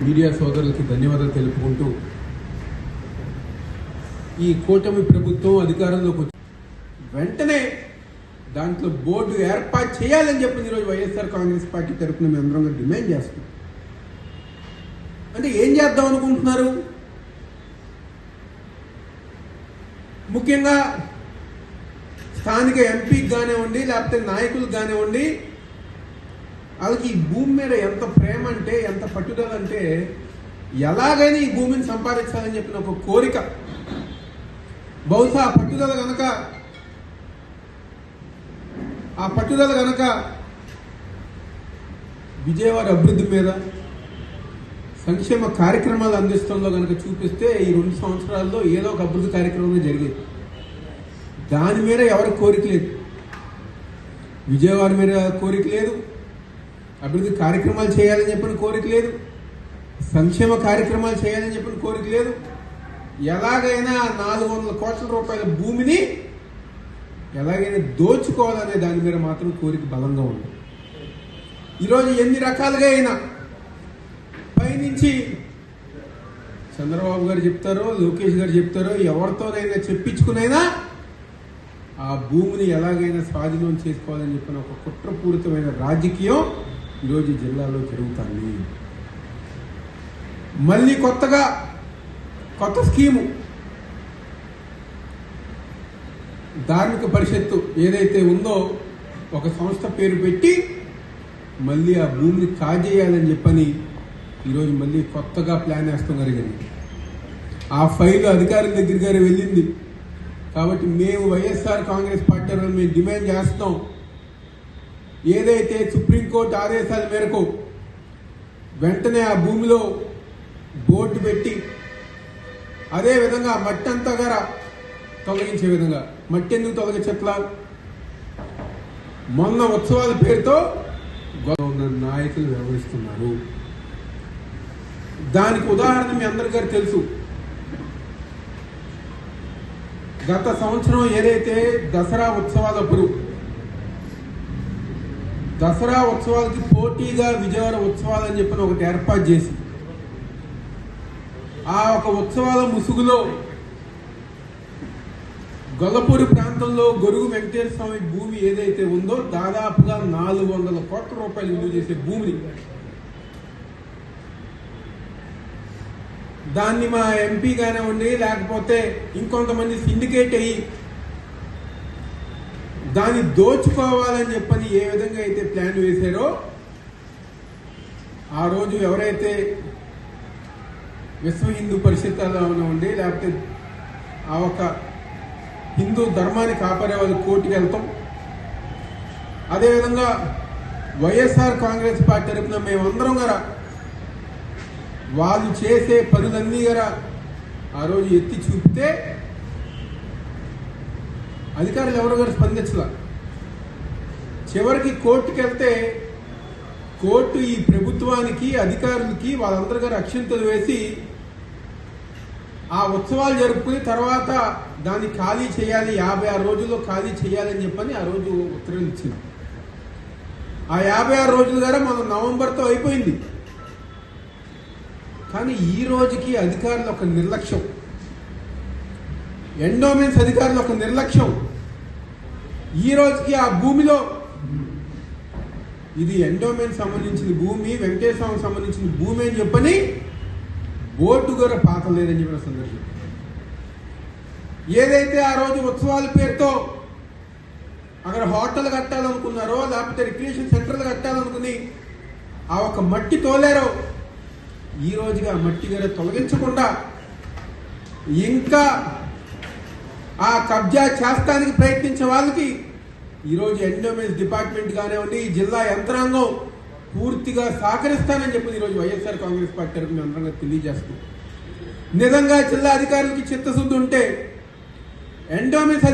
Media సోదరులకి ధన్యవాదాలు తెలుపుకుంటూ ఈ కూటమి ప్రభుత్వం అధికారంలోకి వచ్చి వెంటనే దాంట్లో బోర్డు ఏర్పాటు చేయాలని చెప్పి ఈరోజు వైఎస్ఆర్ కాంగ్రెస్ పార్టీ తరఫున మేము అందరం డిమాండ్ చేస్తున్నాం. అంటే ఏం చేద్దాం అనుకుంటున్నారు? ముఖ్యంగా స్థానిక ఎంపీకి కానివ్వండి, లేకపోతే నాయకులకు కానివ్వండి, వాళ్ళకి ఈ భూమి మీద ఎంత ప్రేమ అంటే, ఎంత పట్టుదల అంటే, ఎలాగైనా ఈ భూమిని సంపాదించాలని చెప్పిన ఒక కోరిక. బహుశా ఆ పట్టుదల గనక విజయవాడ అభివృద్ధి మీద, సంక్షేమ కార్యక్రమాలు అందిస్తుందో కనుక చూపిస్తే ఈ 2 సంవత్సరాల్లో ఏదో ఒక అభివృద్ధి కార్యక్రమం జరిగేది. దాని మీద ఎవరికి కోరిక లేదు. విజయవాడ మీద కోరిక లేదు, అభివృద్ధి కార్యక్రమాలు చేయాలని చెప్పిన కోరిక లేదు, సంక్షేమ కార్యక్రమాలు చేయాలని చెప్పిన కోరిక లేదు. ఎలాగైనా 400 కోట్ల రూపాయల భూమిని ఎలాగైనా దోచుకోవాలనే దాని మీద మాత్రం కోరిక బలంగా ఉంది. ఈరోజు ఎన్ని రకాలుగా అయినా పైనుంచి చంద్రబాబు గారు చెప్తారో, లోకేష్ గారు చెప్తారో, ఎవరితోనైనా చెప్పించుకునైనా ఆ భూమిని ఎలాగైనా స్వాధీనం చేసుకోవాలని చెప్పిన ఒక కుట్రపూరితమైన రాజకీయం ఈరోజు జిల్లాలో జరుగుతుంది. మళ్ళీ కొత్త స్కీము ధార్మిక పరిషత్తు ఏదైతే ఉందో ఒక సంస్థ పేరు పెట్టి మళ్ళీ ఆ భూమిని కాజేయాలని చెప్పని ఈరోజు మళ్ళీ కొత్తగా ప్లాన్ వేస్తాం జరిగింది. ఆ ఫైల్ అధికారుల దగ్గర వెళ్ళింది. కాబట్టి మేము వైఎస్ఆర్ కాంగ్రెస్ పార్టీ మేము డిమాండ్ చేస్తాం, ఏదైతే సుప్రీంకోర్టు ఆదేశాల మేరకు వెంటనే ఆ భూమిలో బోర్డు పెట్టి, అదేవిధంగా మట్టి అంతా గారా తొలగించే విధంగా, మట్టి ఎందుకు తొలగించట్లా? మొన్న ఉత్సవాల పేరుతో నాయకులు వ్యవహరిస్తున్నారు. దానికి ఉదాహరణ మీ అందరికీ తెలుసు. గత సంవత్సరం ఏదైతే దసరా ఉత్సవాలకి పోటీగా విజయవాడ ఉత్సవాలు అని చెప్పిన ఒకటి ఏర్పాటు చేసి, ఆ ఒక ఉత్సవాల ముసుగులో గొల్లపూడి ప్రాంతంలో గొరుగు వెంకటేశ్వర స్వామి భూమి ఏదైతే ఉందో దాదాపుగా 400 కోట్ల రూపాయలు విలువ చేసే భూమిని దాన్ని మా ఎంపీ కానివ్వండి, లేకపోతే ఇంకొంతమంది సిండికేట్ అయ్యి దాన్ని దోచుకోవాలని చెప్పని ఏ విధంగా అయితే ప్లాన్ వేశారో, ఆ రోజు ఎవరైతే విశ్వ హిందూ పరిషత్ ఉండి, లేకపోతే ఆ ఒక హిందూ ధర్మాన్ని కాపాడే వాళ్ళు కోర్టుకి వెళ్తాం. అదేవిధంగా వైఎస్ఆర్ కాంగ్రెస్ పార్టీ తరఫున మేమందరం గారా వాళ్ళు చేసే పనులన్నీ గారా ఆ రోజు ఎత్తి చూపితే అధికారులు ఎవరు గారు స్పందించలా. చివరికి కోర్టుకి వెళ్తే కోర్టు ఈ ప్రభుత్వానికి, అధికారులకి వాళ్ళందరూ గారు అక్షింతలు వేసి ఆ ఉత్సవాలు జరుపుకుని తర్వాత దాన్ని ఖాళీ చేయాలి, 56 రోజుల్లో ఖాళీ చేయాలని చెప్పని ఆ రోజు ఉత్తర్వులు ఇచ్చింది. ఆ 56 రోజులు గారా మన నవంబర్తో అయిపోయింది. కానీ ఈ రోజుకి అధికారులు ఒక నిర్లక్ష్యం, ఎండోమెంట్స్ అధికారులు ఒక నిర్లక్ష్యం. ఈ రోజుకి ఆ భూమిలో ఇది ఎండోమెంట్ సంబంధించిన భూమి, వెంకటేశ్వరం సంబంధించిన భూమి అని చెప్పని బోర్డు కూడా పాత లేదని చెప్పిన సందర్భం. ఏదైతే ఆ రోజు ఉత్సవాల పేరుతో అక్కడ హోటల్ కట్టాలనుకున్నారో, లేకపోతే రిక్రియేషన్ సెంటర్లు కట్టాలనుకుని ఆ ఒక మట్టి తోలారో, ఈ రోజుగా మట్టి గారు తొలగించకుండా ఇంకా ఆ కబ్జా చేస్తానికి ప్రయత్నించే వాళ్ళకి ఈరోజు ఎండోమెంట్స్ డిపార్ట్మెంట్ కానివ్వండి, జిల్లా యంత్రాంగం పూర్తిగా సహకరిస్తానని చెప్పి ఈరోజు వైఎస్ఆర్ కాంగ్రెస్ పార్టీ తరఫున అందరంగా తెలియజేస్తున్నాం. నిజంగా జిల్లా అధికారులకి చిత్తశుద్ధి ఉంటే ఎండోమెంట్స్